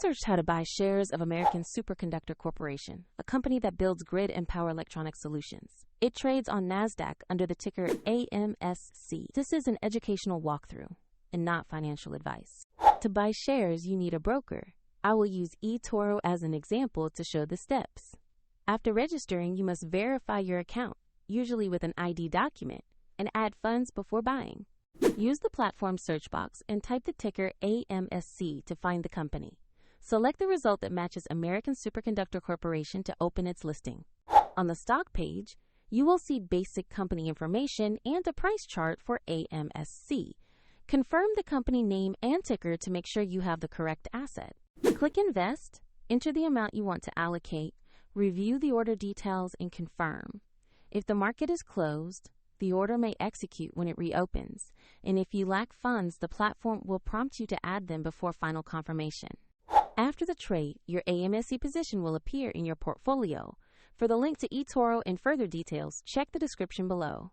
researched how to buy shares of American Superconductor Corporation, a company that builds grid and power electronic solutions. It trades on NASDAQ under the ticker AMSC. This is an educational walkthrough and not financial advice. To buy shares, you need a broker. I will use eToro as an example to show the steps. After registering, you must verify your account, usually with an ID document, and add funds before buying. Use the platform search box and type the ticker AMSC to find the company. Select the result that matches American Superconductor Corporation to open its listing. On the stock page, you will see basic company information and a price chart for AMSC. Confirm the company name and ticker to make sure you have the correct asset. Click Invest, enter the amount you want to allocate, review the order details, and confirm. If the market is closed, the order may execute when it reopens, and if you lack funds, the platform will prompt you to add them before final confirmation. After the trade, your AMSC position will appear in your portfolio. For the link to eToro and further details, check the description below.